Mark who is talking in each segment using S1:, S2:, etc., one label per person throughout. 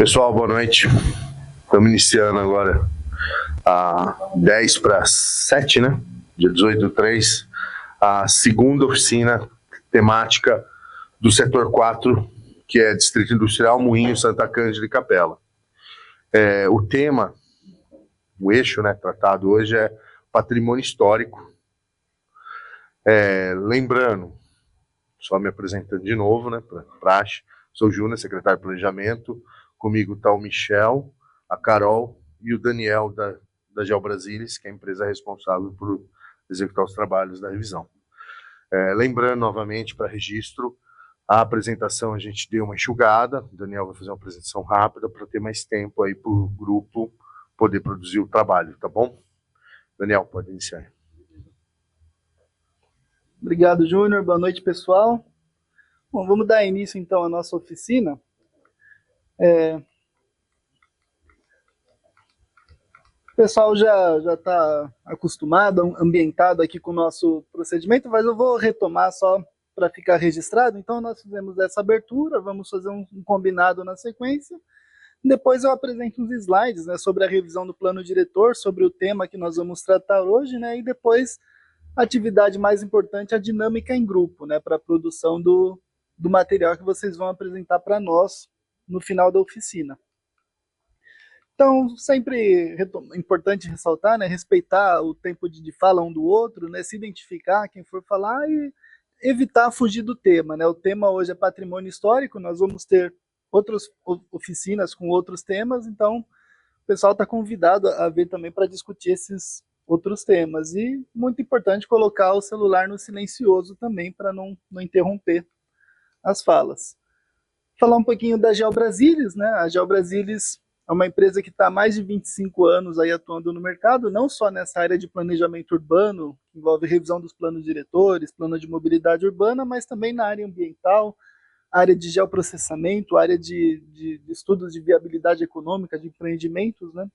S1: Pessoal, boa noite. Estamos iniciando agora a 10 para 7, né? Dia 18/3, a segunda oficina temática do setor 4, que é Distrito Industrial, Moinho, Santa Cândida e Capela. O tema, o eixo, né, tratado hoje é patrimônio histórico. Lembrando, só me apresentando de novo, né, para praxe, sou o Júnior, secretário de Planejamento, comigo está o Michel, a Carol e o Daniel da GeoBrasília, que é a empresa responsável por executar os trabalhos da revisão. Lembrando novamente para registro, a apresentação a gente deu uma enxugada, o Daniel vai fazer uma apresentação rápida para ter mais tempo aí para o grupo poder produzir o trabalho, tá bom? Daniel, pode iniciar.
S2: Obrigado, Júnior. Boa noite, pessoal. Bom, vamos dar início, então, à nossa oficina. O pessoal já está acostumado, ambientado aqui com o nosso procedimento, mas eu vou retomar só para ficar registrado. Então, nós fizemos essa abertura, vamos fazer um combinado na sequência. Depois eu apresento uns slides, né, sobre a revisão do plano diretor, sobre o tema que nós vamos tratar hoje, né, e depois a atividade mais importante, a dinâmica em grupo, né, para a produção do material que vocês vão apresentar para nós no final da oficina. Então, sempre é importante ressaltar, né, respeitar o tempo de fala um do outro, né, se identificar quem for falar e evitar fugir do tema, né. O tema hoje é patrimônio histórico, nós vamos ter outras oficinas com outros temas, então o pessoal está convidado a vir também para discutir esses outros temas. E muito importante colocar o celular no silencioso também, para não interromper as falas. Falar um pouquinho da GeoBrasília, né? A GeoBrasília é uma empresa que está há mais de 25 anos aí atuando no mercado, não só nessa área de planejamento urbano, que envolve revisão dos planos diretores, plano de mobilidade urbana, mas também na área ambiental, área de geoprocessamento, área de estudos de viabilidade econômica, de empreendimentos, né?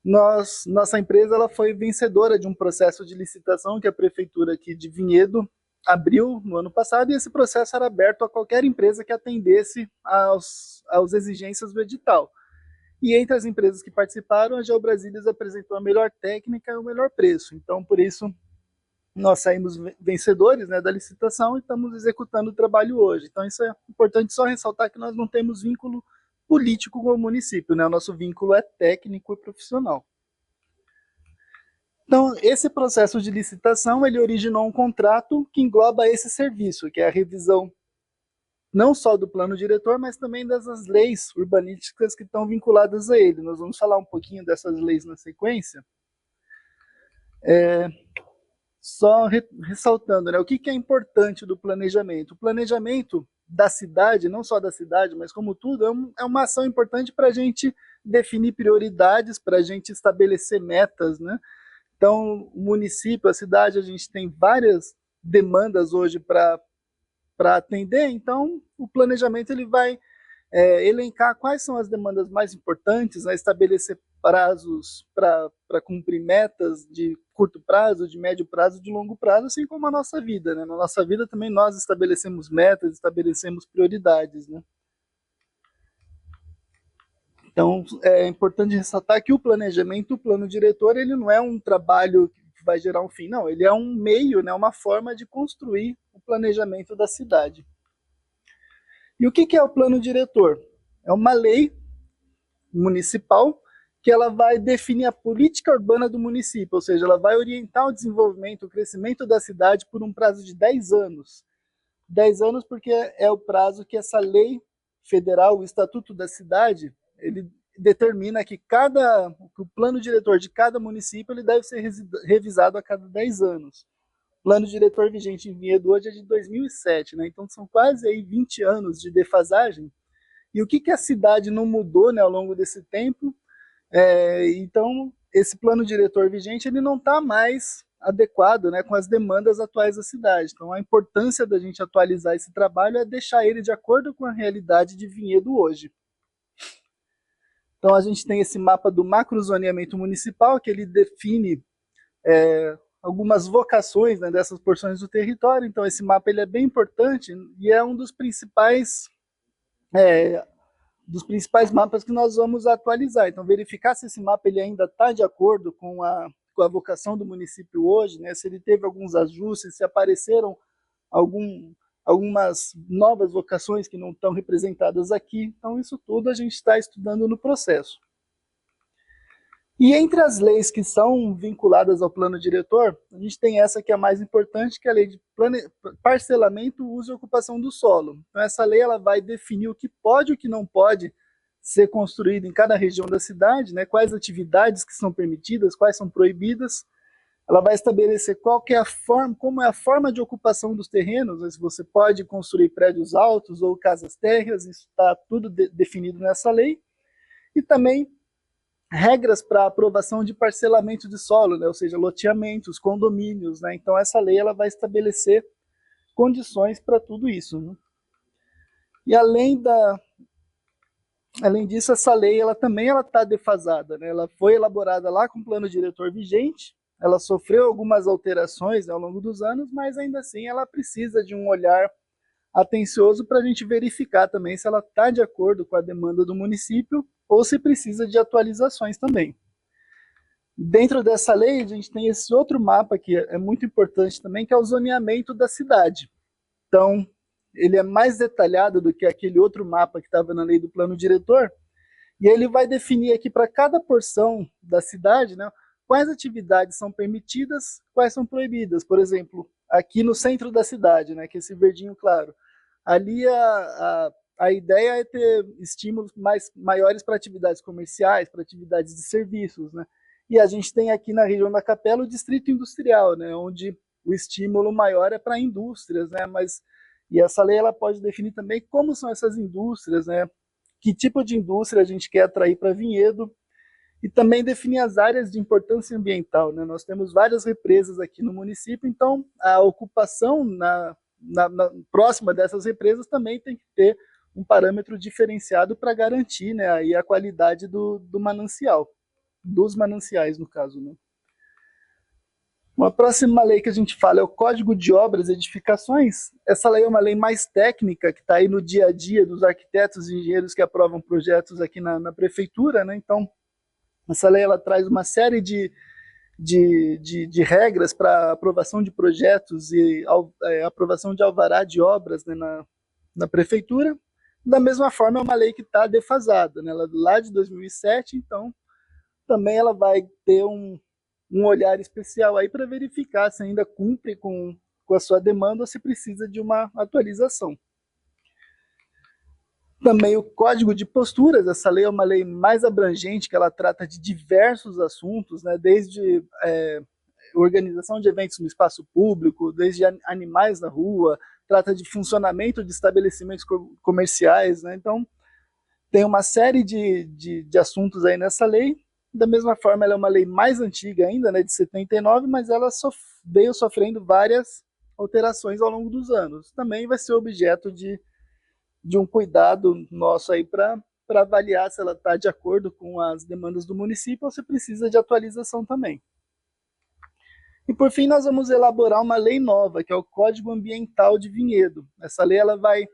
S2: Nossa empresa ela foi vencedora de um processo de licitação que a prefeitura aqui de Vinhedo abriu no ano passado, e esse processo era aberto a qualquer empresa que atendesse às exigências do edital. E entre as empresas que participaram, a GeoBrasília apresentou a melhor técnica e o melhor preço. Então, por isso, nós saímos vencedores, né, da licitação e estamos executando o trabalho hoje. Então, isso é importante só ressaltar, que nós não temos vínculo político com o município, né? O nosso vínculo é técnico e profissional. Então, esse processo de licitação, ele originou um contrato que engloba esse serviço, que é a revisão não só do plano diretor, mas também dessas leis urbanísticas que estão vinculadas a ele. Nós vamos falar um pouquinho dessas leis na sequência. Só ressaltando, né, o que é importante do planejamento. O planejamento da cidade, não só da cidade, mas como tudo, é uma ação importante para a gente definir prioridades, para a gente estabelecer metas, né? Então, o município, a cidade, a gente tem várias demandas hoje para atender, então o planejamento ele vai elencar quais são as demandas mais importantes, né, estabelecer prazos para cumprir metas de curto prazo, de médio prazo, de longo prazo, assim como a nossa vida, né? Na nossa vida também nós estabelecemos metas, estabelecemos prioridades, né? Então, é importante ressaltar que o planejamento, o plano diretor, ele não é um trabalho que vai gerar um fim, não, ele é um meio, né, uma forma de construir o planejamento da cidade. E o que é o plano diretor? É uma lei municipal que ela vai definir a política urbana do município, ou seja, ela vai orientar o desenvolvimento, o crescimento da cidade por um prazo de 10 anos. 10 anos porque é o prazo que essa lei federal, o Estatuto da Cidade, ele determina que o plano diretor de cada município ele deve ser revisado a cada 10 anos. O plano diretor vigente em Vinhedo hoje é de 2007, né? Então são quase aí 20 anos de defasagem. E o que a cidade não mudou, né, ao longo desse tempo? Então, esse plano diretor vigente ele não está mais adequado, né, com as demandas atuais da cidade. Então, a importância da gente atualizar esse trabalho é deixar ele de acordo com a realidade de Vinhedo hoje. Então, a gente tem esse mapa do macrozoneamento municipal, que ele define algumas vocações, né, dessas porções do território. Então, esse mapa ele é bem importante e é um dos principais dos principais mapas que nós vamos atualizar. Então, verificar se esse mapa ele ainda está de acordo com a vocação do município hoje, né? Se ele teve alguns ajustes, se apareceram algumas novas vocações que não estão representadas aqui. Então, isso tudo a gente está estudando no processo. E entre as leis que são vinculadas ao plano diretor, a gente tem essa que é a mais importante, que é a lei de parcelamento, uso e ocupação do solo. Então, essa lei ela vai definir o que pode e o que não pode ser construído em cada região da cidade, né? Quais atividades que são permitidas, quais são proibidas. Ela vai estabelecer qual que é a forma, como é a forma de ocupação dos terrenos, né? Se você pode construir prédios altos ou casas térreas, isso está tudo definido nessa lei. E também regras para aprovação de parcelamento de solo, né? Ou seja, loteamentos, condomínios, né? Então essa lei ela vai estabelecer condições para tudo isso, né? E além disso, essa lei ela também está defasada, né? Ela foi elaborada lá com o plano diretor vigente, ela sofreu algumas alterações, né, ao longo dos anos, mas ainda assim ela precisa de um olhar atencioso para a gente verificar também se ela está de acordo com a demanda do município ou se precisa de atualizações também. Dentro dessa lei, a gente tem esse outro mapa que é muito importante também, que é o zoneamento da cidade. Então, ele é mais detalhado do que aquele outro mapa que estava na lei do plano diretor, e ele vai definir aqui para cada porção da cidade, né, quais atividades são permitidas, quais são proibidas. Por exemplo, aqui no centro da cidade, né, que é esse verdinho claro, ali a ideia é ter estímulos maiores para atividades comerciais, para atividades de serviços, né? E a gente tem aqui na região da Capela o distrito industrial, né, onde o estímulo maior é para indústrias, né? E essa lei ela pode definir também como são essas indústrias, né? Que tipo de indústria a gente quer atrair para Vinhedo, e também definir as áreas de importância ambiental, né? Nós temos várias represas aqui no município, então a ocupação próxima dessas represas também tem que ter um parâmetro diferenciado para garantir, né, aí a qualidade do manancial, dos mananciais no caso, né? Uma próxima lei que a gente fala é o Código de Obras e Edificações. Essa lei é uma lei mais técnica, que está aí no dia a dia dos arquitetos e engenheiros que aprovam projetos aqui na prefeitura, né? Então, essa lei ela traz uma série de regras para aprovação de projetos e aprovação de alvará de obras, né, na prefeitura. Da mesma forma, é uma lei que está defasada, né? Ela é lá de 2007, então também ela vai ter um olhar especial aí para verificar se ainda cumpre com a sua demanda ou se precisa de uma atualização. Também o Código de Posturas, essa lei é uma lei mais abrangente, que ela trata de diversos assuntos, né? Desde organização de eventos no espaço público, desde animais na rua, trata de funcionamento de estabelecimentos comerciais, né? Então, tem uma série de assuntos aí nessa lei. Da mesma forma, ela é uma lei mais antiga ainda, né, de 79, mas ela veio sofrendo várias alterações ao longo dos anos. Também vai ser objeto de um cuidado nosso aí para avaliar se ela está de acordo com as demandas do município ou se precisa de atualização também. E por fim, nós vamos elaborar uma lei nova, que é o Código Ambiental de Vinhedo. Essa lei ela vai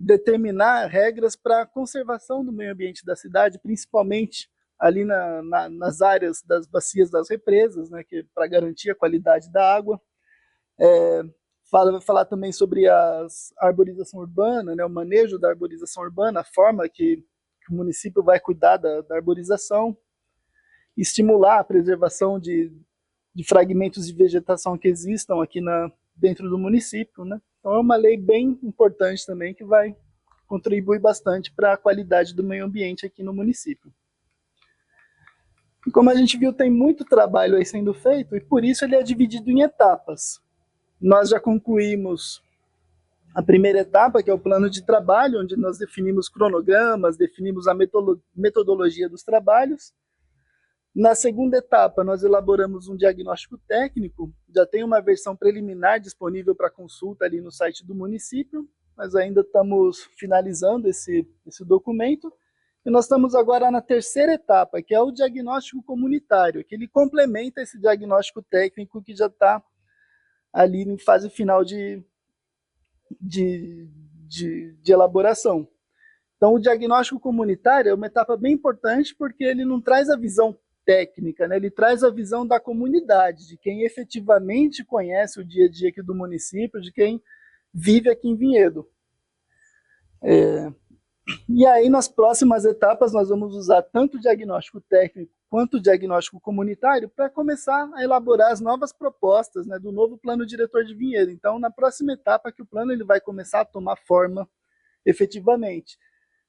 S2: determinar regras para a conservação do meio ambiente da cidade, principalmente ali nas áreas das bacias das represas, né, para garantir a qualidade da água. Vai falar também sobre a arborização urbana, né, o manejo da arborização urbana, a forma que o município vai cuidar da arborização, estimular a preservação de fragmentos de vegetação que existam aqui dentro do município, né? Então é uma lei bem importante também que vai contribuir bastante para a qualidade do meio ambiente aqui no município. E como a gente viu, tem muito trabalho aí sendo feito e por isso ele é dividido em etapas. Nós já concluímos a primeira etapa, que é o plano de trabalho, onde nós definimos cronogramas, definimos a metodologia dos trabalhos. Na segunda etapa, nós elaboramos um diagnóstico técnico, já tem uma versão preliminar disponível para consulta ali no site do município, mas ainda estamos finalizando esse documento. E nós estamos agora na terceira etapa, que é o diagnóstico comunitário, que ele complementa esse diagnóstico técnico que já está ali em fase final de elaboração. Então, o diagnóstico comunitário é uma etapa bem importante porque ele não traz a visão técnica, né? Ele traz a visão da comunidade, de quem efetivamente conhece o dia a dia aqui do município, de quem vive aqui em Vinhedo. E aí, nas próximas etapas, nós vamos usar tanto o diagnóstico técnico quanto o diagnóstico comunitário para começar a elaborar as novas propostas, né, do novo plano diretor de Vinhedo. Então, na próxima etapa que o plano ele vai começar a tomar forma efetivamente.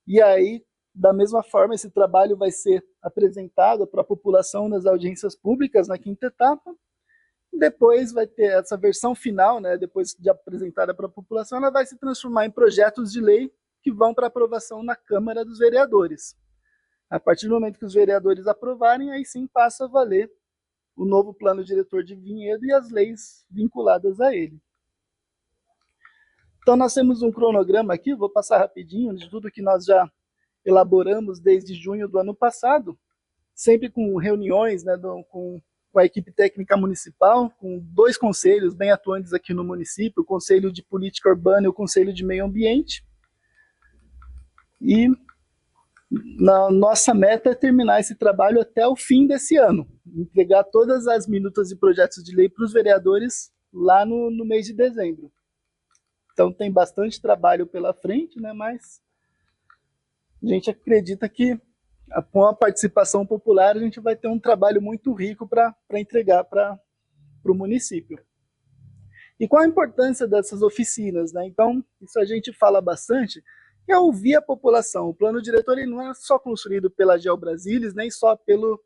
S2: E aí, da mesma forma, esse trabalho vai ser apresentado para a população nas audiências públicas na quinta etapa. Depois vai ter essa versão final, né, depois de apresentada para a população, ela vai se transformar em projetos de lei que vão para aprovação na Câmara dos Vereadores. A partir do momento que os vereadores aprovarem, aí sim passa a valer o novo plano diretor de Vinhedo e as leis vinculadas a ele. Então nós temos um cronograma aqui, vou passar rapidinho de tudo que nós já elaboramos desde junho do ano passado, sempre com reuniões, né, com a equipe técnica municipal, com 2 conselhos bem atuantes aqui no município, o Conselho de Política Urbana e o Conselho de Meio Ambiente. E na nossa meta é terminar esse trabalho até o fim desse ano, entregar todas as minutas e projetos de lei para os vereadores lá no mês de dezembro. Então tem bastante trabalho pela frente, né, mas a gente acredita que com a participação popular a gente vai ter um trabalho muito rico para entregar para o município. E qual a importância dessas oficinas, né? Então, isso a gente fala bastante, é ouvir a população. O plano diretor ele não é só construído pela Geo Brasilis, nem só pela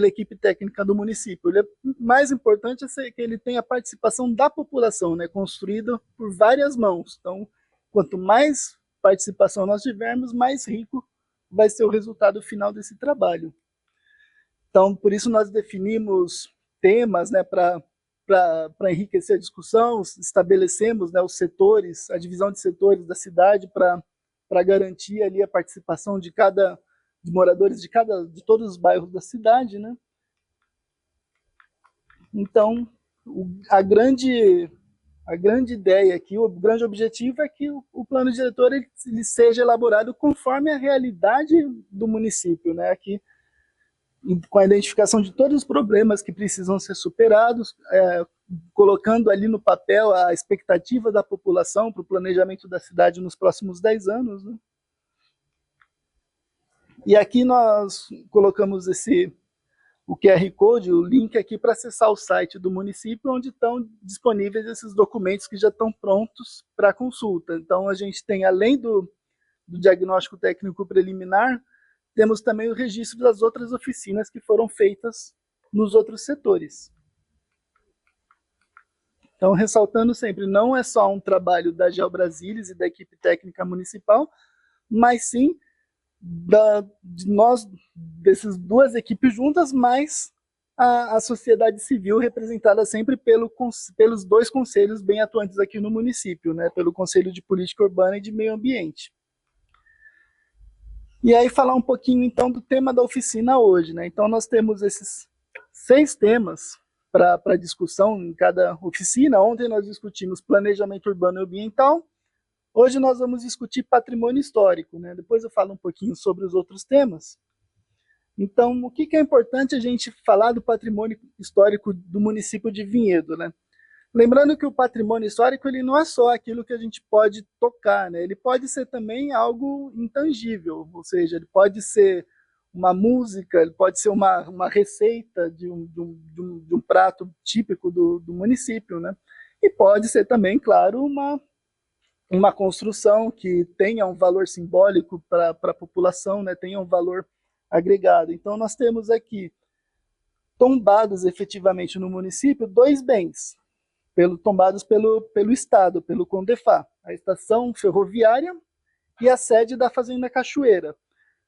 S2: equipe técnica do município. Ele é mais importante é que ele tenha a participação da população, né, construído por várias mãos. Então, quanto mais participação nós tivermos, mais rico vai ser o resultado final desse trabalho. Então, por isso nós definimos temas, né, para enriquecer a discussão, estabelecemos, né, os setores, a divisão de setores da cidade para garantir ali a participação de moradores de todos os bairros da cidade, né? Então, a grande ideia aqui, o grande objetivo é que o plano diretor ele seja elaborado conforme a realidade do município, né? Aqui, com a identificação de todos os problemas que precisam ser superados, colocando ali no papel a expectativa da população para o planejamento da cidade nos próximos 10 anos, né? E aqui nós colocamos o QR Code, o link aqui para acessar o site do município, onde estão disponíveis esses documentos que já estão prontos para consulta. Então a gente tem, além do diagnóstico técnico preliminar, temos também o registro das outras oficinas que foram feitas nos outros setores. Então, ressaltando sempre, não é só um trabalho da Geo Brasilis e da equipe técnica municipal, mas sim de nós, dessas 2 equipes juntas, mais a sociedade civil representada sempre pelos 2 conselhos bem atuantes aqui no município, né, pelo Conselho de Política Urbana e de Meio Ambiente. E aí falar um pouquinho então do tema da oficina hoje, né? Então nós temos esses 6 temas para discussão em cada oficina. Ontem nós discutimos planejamento urbano e ambiental. Hoje nós vamos discutir patrimônio histórico, né? Depois eu falo um pouquinho sobre os outros temas. Então, o que é importante a gente falar do patrimônio histórico do município de Vinhedo, né? Lembrando que o patrimônio histórico ele não é só aquilo que a gente pode tocar, né? Ele pode ser também algo intangível, ou seja, ele pode ser uma música, ele pode ser uma receita de um prato típico do município, né? E pode ser também, claro, uma construção que tenha um valor simbólico para a população, né? Tenha um valor agregado. Então nós temos aqui tombados efetivamente no município 2 bens, tombados pelo Estado, pelo Condefá, a estação ferroviária e a sede da Fazenda Cachoeira.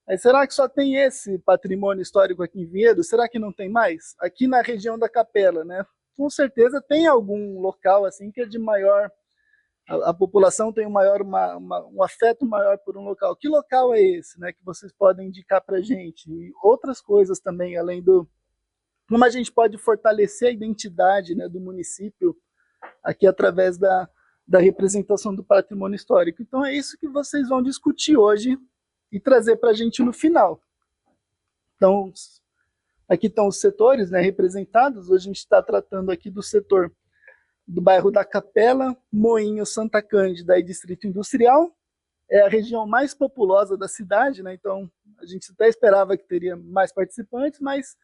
S2: Aí, será que só tem esse patrimônio histórico aqui em Vinhedo? Será que não tem mais? Aqui na região da Capela, né? Com certeza tem algum local assim que é de maior... A população tem um afeto maior por um local. Que local é esse, né? Que vocês podem indicar para a gente? E outras coisas também, além do... Como a gente pode fortalecer a identidade, né, do município aqui através da representação do patrimônio histórico. Então é isso que vocês vão discutir hoje e trazer para a gente no final. Então, aqui estão os setores, né, representados. Hoje a gente está tratando aqui do setor do bairro da Capela, Moinho, Santa Cândida e Distrito Industrial. É a região mais populosa da cidade, né? Então a gente até esperava que teria mais participantes, mas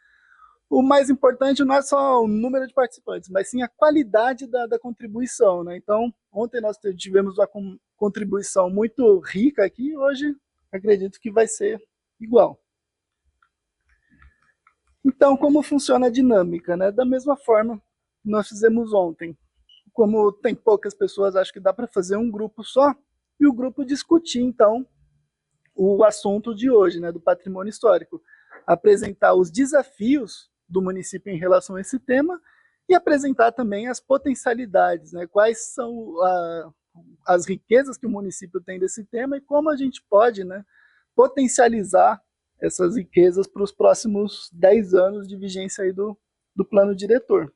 S2: o mais importante não é só o número de participantes, mas sim a qualidade da contribuição, né? Então, ontem nós tivemos uma contribuição muito rica aqui, hoje acredito que vai ser igual. Então, como funciona a dinâmica, né? Da mesma forma que nós fizemos ontem. Como tem poucas pessoas, acho que dá para fazer um grupo só, e o grupo discutir, então, o assunto de hoje, né, do patrimônio histórico. Apresentar os desafios do município em relação a esse tema e apresentar também as potencialidades, né, quais são as riquezas que o município tem desse tema e como a gente pode, né, potencializar essas riquezas para os próximos 10 anos de vigência aí do plano diretor.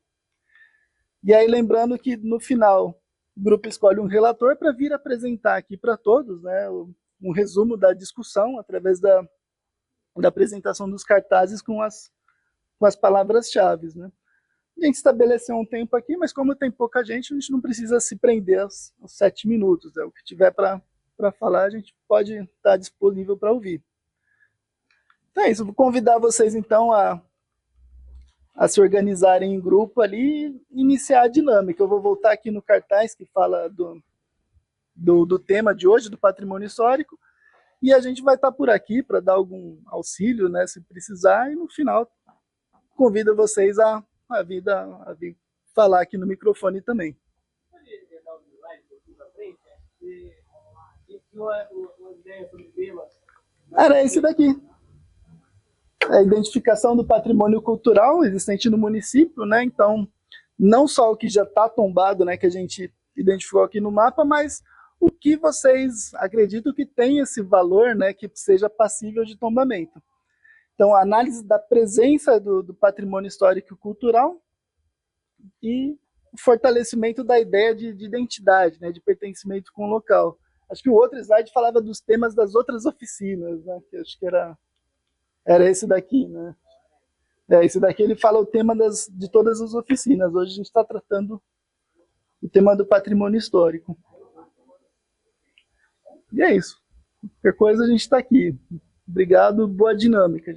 S2: E aí, lembrando que no final o grupo escolhe um relator para vir apresentar aqui para todos, né, um resumo da discussão através da apresentação dos cartazes com as palavras-chave. Né? A gente estabeleceu um tempo aqui, mas como tem pouca gente, a gente não precisa se prender aos 7 minutos. O que tiver para falar, a gente pode estar disponível para ouvir. Então é isso, vou convidar vocês então a se organizarem em grupo ali e iniciar a dinâmica. Eu vou voltar aqui no cartaz que fala do tema de hoje, do patrimônio histórico, e a gente vai estar por aqui para dar algum auxílio, né, se precisar, e no final convido vocês a vir falar aqui no microfone também. Era esse daqui. A identificação do patrimônio cultural existente no município, né? Então, não só o que já está tombado, né, que a gente identificou aqui no mapa, mas o que vocês acreditam que tem esse valor, né, que seja passível de tombamento. Então, a análise da presença do patrimônio histórico e cultural e o fortalecimento da ideia de identidade, né, de pertencimento com o local. Acho que o outro slide falava dos temas das outras oficinas, né, que acho que era esse daqui, né? Esse daqui ele fala o tema de todas as oficinas. Hoje a gente está tratando o tema do patrimônio histórico. E é isso. Qualquer coisa a gente está aqui. Obrigado, boa dinâmica.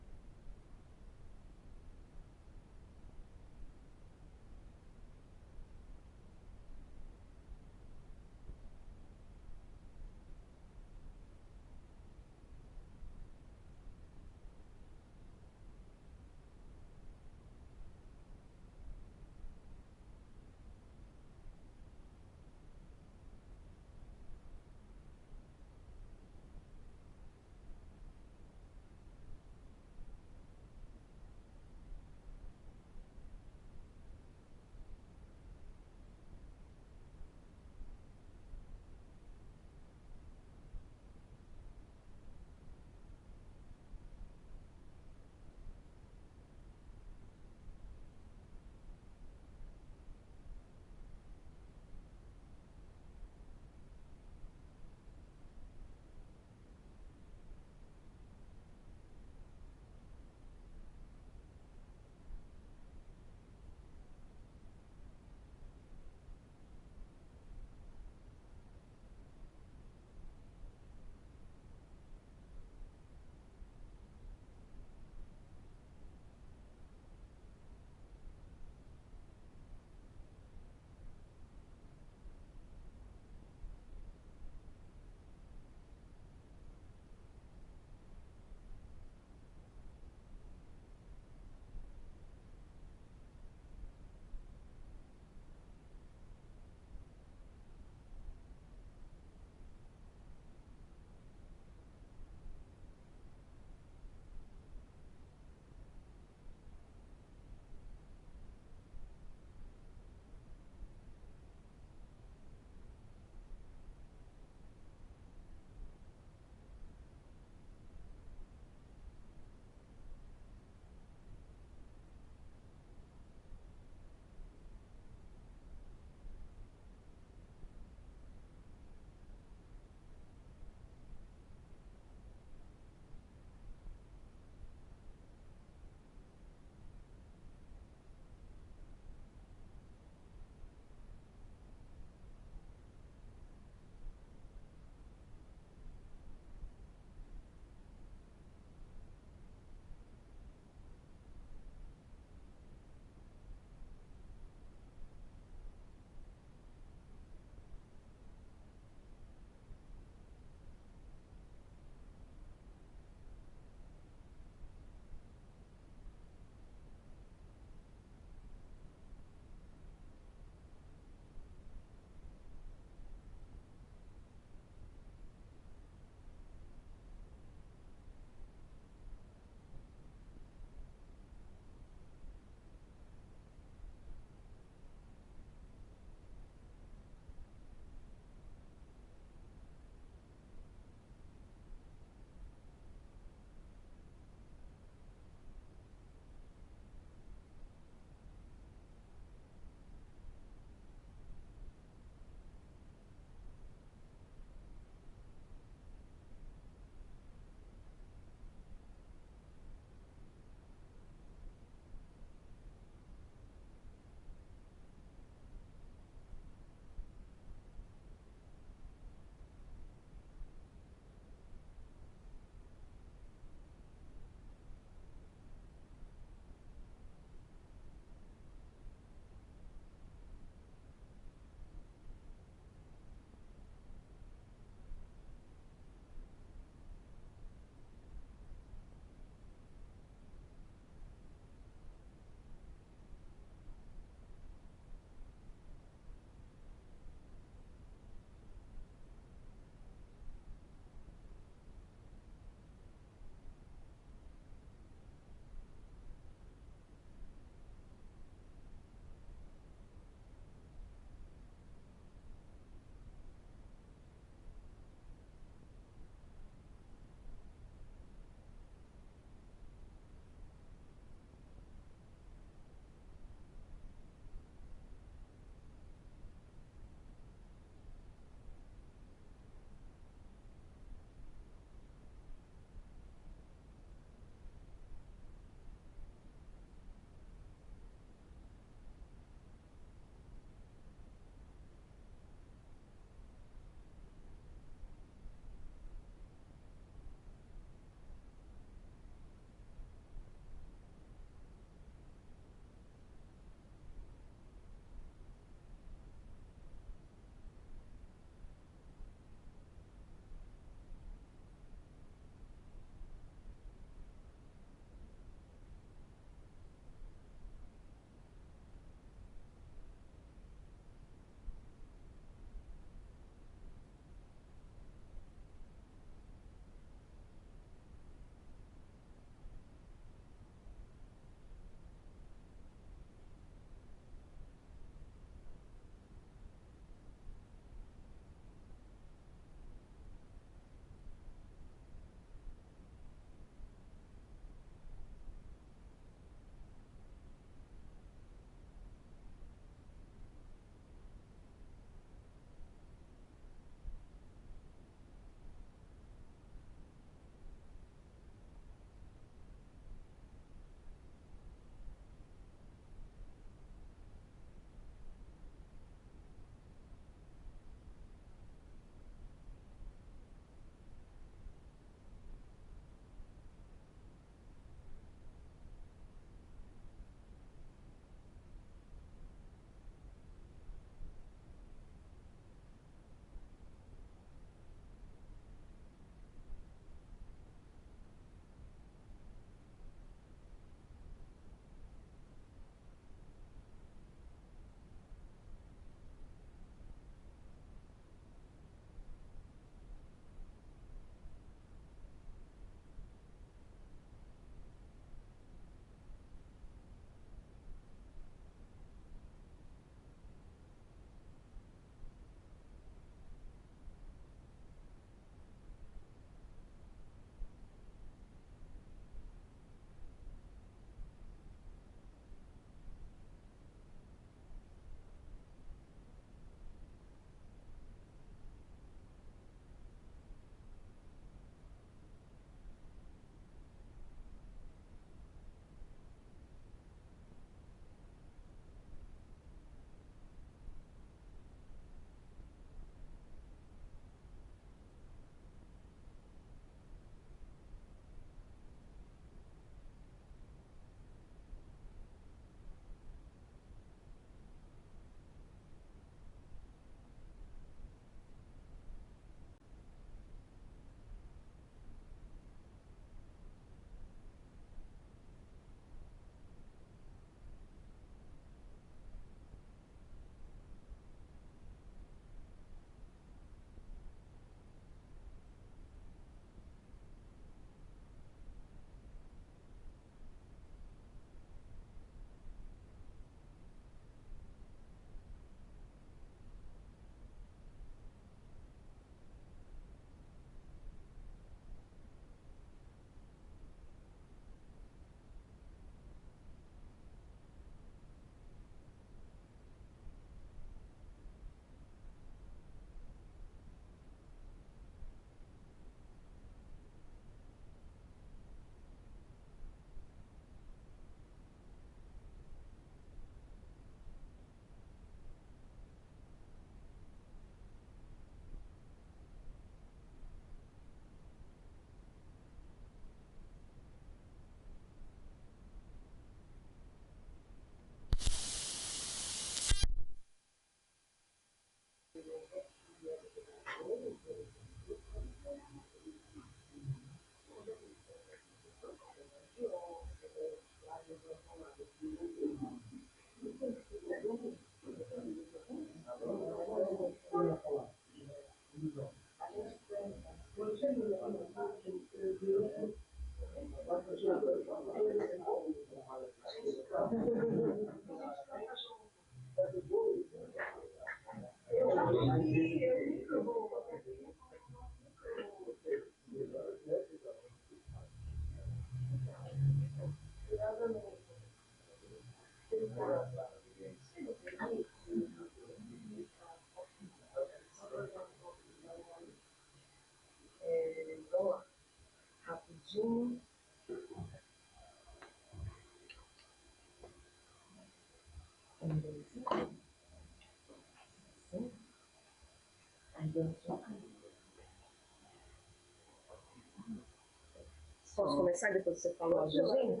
S3: Posso começar depois que você falou as legendas?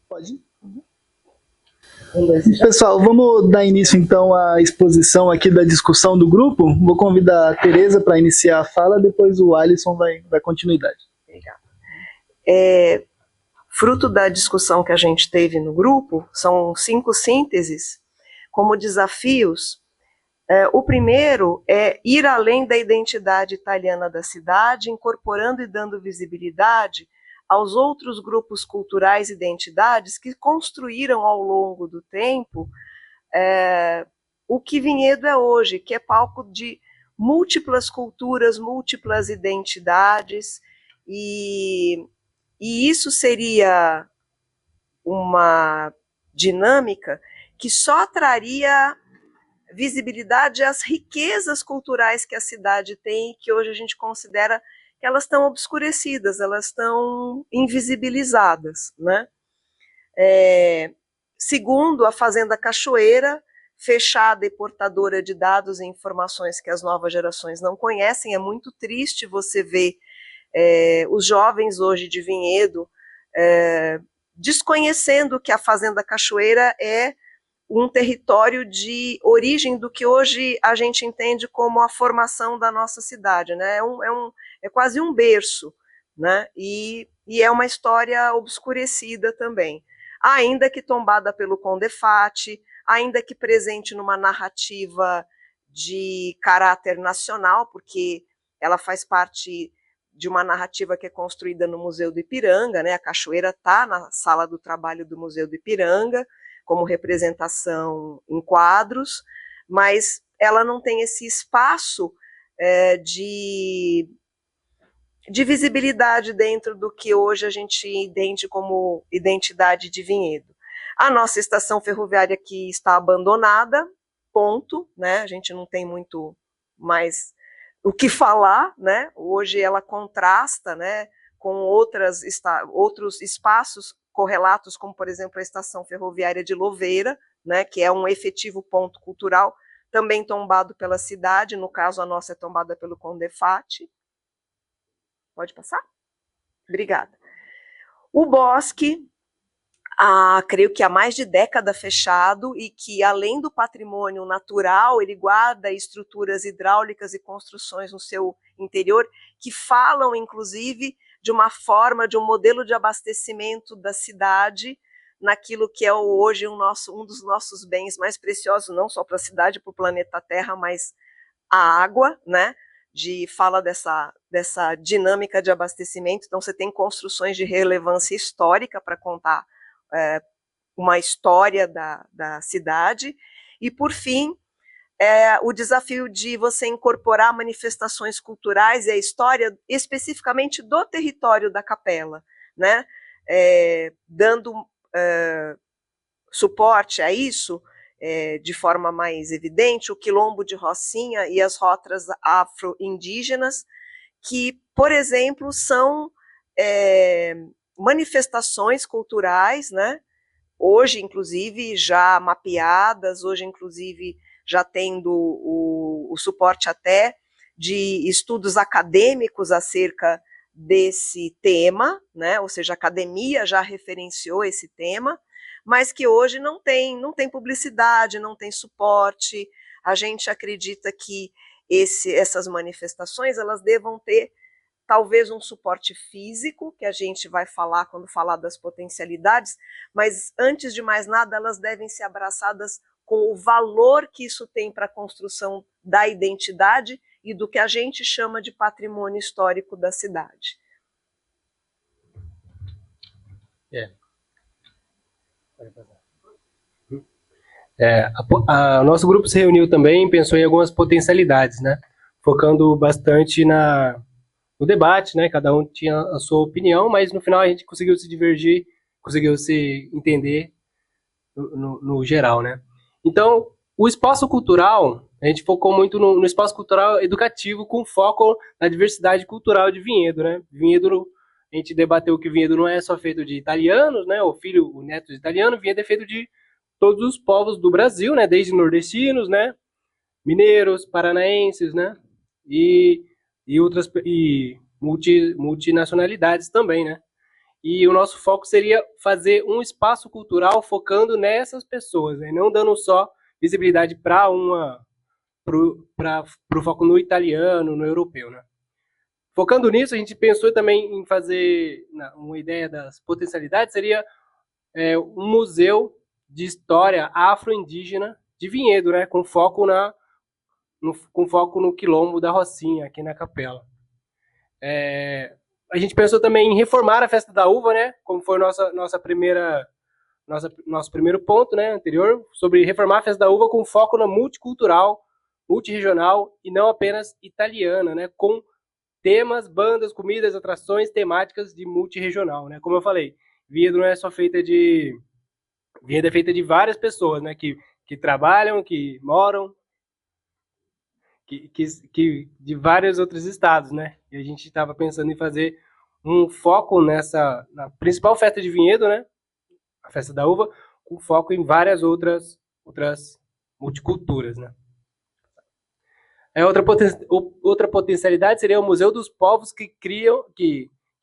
S2: Pode ir? Pessoal, vamos dar início então à exposição aqui da discussão do grupo. Vou convidar a Tereza para iniciar a fala, depois o Alisson vai dar continuidade.
S3: Legal. Fruto da discussão que a gente teve no grupo, são 5 sínteses como desafios. O primeiro é ir além da identidade italiana da cidade, incorporando e dando visibilidade aos outros grupos culturais e identidades que construíram ao longo do tempo o que Vinhedo é hoje, que é palco de múltiplas culturas, múltiplas identidades, e isso seria uma dinâmica que só traria visibilidade às riquezas culturais que a cidade tem e que hoje a gente considera que elas estão obscurecidas, elas estão invisibilizadas, né? Segundo, a Fazenda Cachoeira, fechada e portadora de dados e informações que as novas gerações não conhecem. É muito triste você ver os jovens hoje de Vinhedo desconhecendo que a Fazenda Cachoeira é um território de origem do que hoje a gente entende como a formação da nossa cidade, né? É quase um berço, né? E é uma história obscurecida também, ainda que tombada pelo Condefate, ainda que presente numa narrativa de caráter nacional, porque ela faz parte de uma narrativa que é construída no Museu do Ipiranga, né? A cachoeira está na sala do trabalho do Museu do Ipiranga, como representação em quadros, mas ela não tem esse espaço de visibilidade dentro do que hoje a gente entende como identidade de Vinhedo. A nossa estação ferroviária aqui está abandonada, ponto, né? A gente não tem muito mais o que falar, né? Hoje ela contrasta, né, com outros espaços correlatos, como, por exemplo, a estação ferroviária de Louveira, né, que é um efetivo ponto cultural, também tombado pela cidade, no caso a nossa é tombada pelo Condefate. Pode passar? Obrigada. O bosque, creio que há mais de década fechado, e que, além do patrimônio natural, ele guarda estruturas hidráulicas e construções no seu interior, que falam, inclusive, de uma forma, de um modelo de abastecimento da cidade, naquilo que é hoje um dos nossos bens mais preciosos, não só para a cidade, para o planeta Terra, mas a água, né? Fala dessa dinâmica de abastecimento. Então, você tem construções de relevância histórica para contar uma história da cidade. E, por fim, o desafio de você incorporar manifestações culturais e a história especificamente do território da capela, né? Dando suporte a isso de forma mais evidente, o Quilombo de Rocinha e as rotas afro-indígenas, que, por exemplo, são manifestações culturais, né? Hoje, inclusive, já mapeadas, hoje, inclusive, já tendo o suporte até de estudos acadêmicos acerca desse tema, né? Ou seja, a academia já referenciou esse tema, mas que hoje não tem publicidade, não tem suporte. A gente acredita que essas manifestações elas devam ter talvez um suporte físico, que a gente vai falar quando falar das potencialidades, mas antes de mais nada elas devem ser abraçadas com o valor que isso tem para a construção da identidade e do que a gente chama de patrimônio histórico da cidade.
S4: O nosso grupo se reuniu também, pensou em algumas potencialidades, né? Focando bastante no debate, né? Cada um tinha a sua opinião, mas no final a gente conseguiu se divergir, conseguiu se entender no geral, né? Então, o espaço cultural, a gente focou muito no espaço cultural educativo, com foco na diversidade cultural de Vinhedo, né? Vinhedo, a a gente debateu que vinhedo não é só feito de italianos, né, o neto de italiano, vinhedo é feito de todos os povos do Brasil, né, desde nordestinos, né, mineiros, paranaenses, né, e outras multinacionalidades também, né. E o nosso foco seria fazer um espaço cultural focando nessas pessoas, né, não dando só visibilidade para o foco no italiano, no europeu, né. Focando nisso, a gente pensou também em fazer uma ideia das potencialidades, seria um museu de história afro-indígena de Vinhedo, né, com foco no quilombo da Rocinha, aqui na Capela. A gente pensou também em reformar a Festa da Uva, né, como foi nosso primeiro ponto, né, anterior, sobre reformar a Festa da Uva com foco na multicultural, multirregional e não apenas italiana, né, com temas, bandas, comidas, atrações temáticas de multirregional, né? Como eu falei, Vinhedo não é só feita de... Vinhedo é feita de várias pessoas, né? Que trabalham, que moram, de vários outros estados, né? E a gente estava pensando em fazer um foco na principal festa de Vinhedo, né? A Festa da Uva, com foco em várias outras multiculturas, né? Outra potencialidade seria o Museu dos Povos que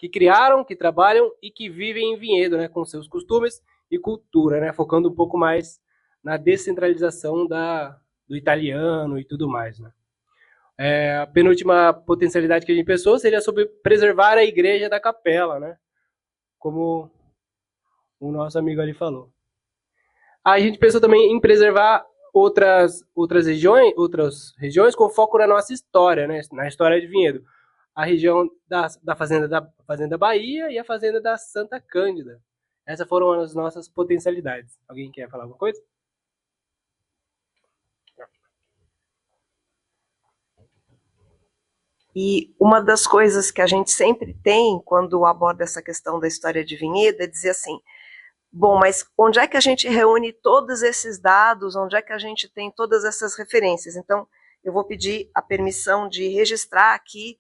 S4: criaram, que trabalham e que vivem em Vinhedo, né, com seus costumes e cultura, né, focando um pouco mais na descentralização do italiano e tudo mais, né. A penúltima potencialidade que a gente pensou seria sobre preservar a igreja da capela, né, como o nosso amigo ali falou. A gente pensou também em preservar outras regiões com foco na nossa história, né? Na história de Vinhedo. A região da Fazenda Bahia e a Fazenda da Santa Cândida. Essas foram as nossas potencialidades. Alguém quer falar alguma coisa?
S3: E uma das coisas que a gente sempre tem quando aborda essa questão da história de Vinhedo é dizer assim, bom, mas onde é que a gente reúne todos esses dados, onde é que a gente tem todas essas referências? Então, eu vou pedir a permissão de registrar aqui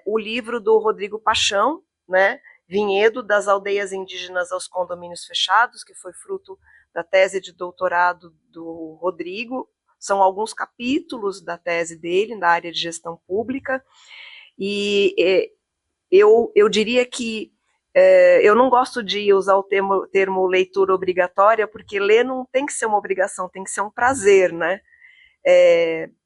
S3: o livro do Rodrigo Paixão, né, Vinhedo, das aldeias indígenas aos condomínios fechados, que foi fruto da tese de doutorado do Rodrigo. São alguns capítulos da tese dele, da área de gestão pública, e eu diria que eu não gosto de usar o termo leitura obrigatória, porque ler não tem que ser uma obrigação, tem que ser um prazer, né?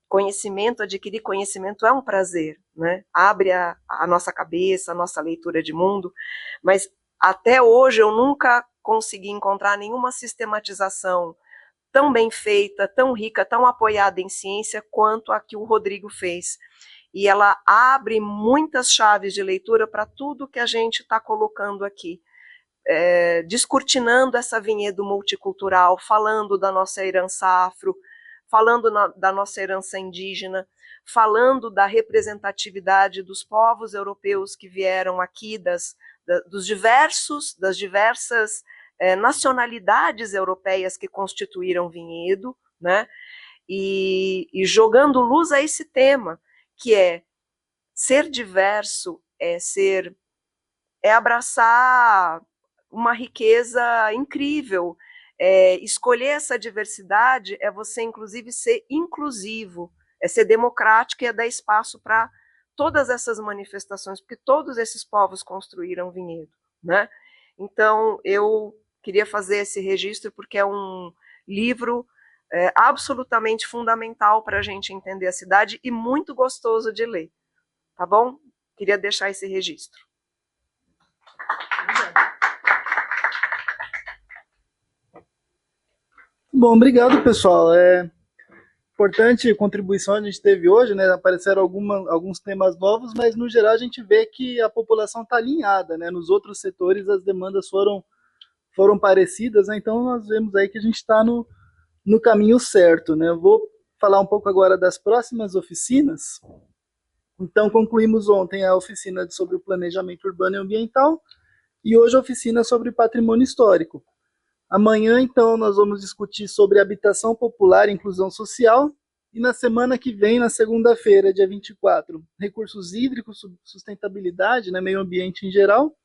S3: Conhecimento, adquirir conhecimento é um prazer, né? Abre a nossa cabeça, a nossa leitura de mundo, mas até hoje eu nunca consegui encontrar nenhuma sistematização tão bem feita, tão rica, tão apoiada em ciência quanto a que o Rodrigo fez. E ela abre muitas chaves de leitura para tudo que a gente está colocando aqui, descortinando essa Vinhedo multicultural, falando da nossa herança afro, falando da nossa herança indígena, falando da representatividade dos povos europeus que vieram aqui, das diversas nacionalidades europeias que constituíram Vinhedo, né? E jogando luz a esse tema, que é ser diverso, é abraçar uma riqueza incrível, escolher essa diversidade é você, inclusive, ser inclusivo, é ser democrático e é dar espaço para todas essas manifestações, porque todos esses povos construíram Vinhedo, né? Então, eu queria fazer esse registro porque é um livro absolutamente fundamental para a gente entender a cidade e muito gostoso de ler, tá bom? Queria deixar esse registro.
S2: Bom, obrigado, pessoal. Importante contribuição a gente teve hoje, né? Apareceram alguns temas novos, mas no geral a gente vê que a população está alinhada, né? Nos outros setores as demandas foram parecidas, né? Então nós vemos aí que a gente está no caminho certo, né? Eu vou falar um pouco agora das próximas oficinas. Então, concluímos ontem a oficina sobre o planejamento urbano e ambiental e hoje a oficina sobre patrimônio histórico. Amanhã, então, nós vamos discutir sobre habitação popular e inclusão social E na semana que vem, na segunda-feira, dia 24, recursos hídricos, sustentabilidade, né, meio ambiente em geral.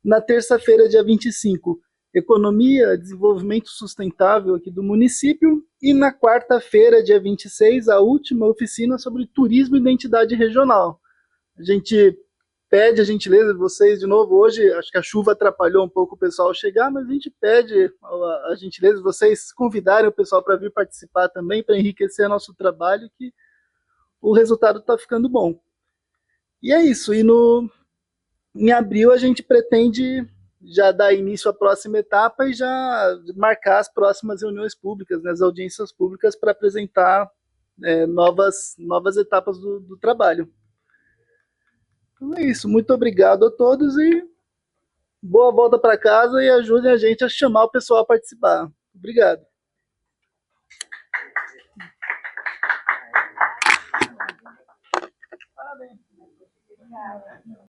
S2: Na terça-feira, dia 25, economia, desenvolvimento sustentável aqui do município. E na quarta-feira, dia 26, a última oficina sobre turismo e identidade regional. A gente pede a gentileza de vocês, de novo, hoje acho que a chuva atrapalhou um pouco o pessoal chegar, mas a gente pede a gentileza de vocês convidarem o pessoal para vir participar também, para enriquecer nosso trabalho, que o resultado está ficando bom. E é isso, em abril a gente pretende já dar início à próxima etapa e já marcar as próximas reuniões públicas, né, as audiências públicas, para apresentar novas etapas do trabalho. Então é isso, muito obrigado a todos e boa volta para casa e ajudem a gente a chamar o pessoal a participar. Obrigado. Parabéns.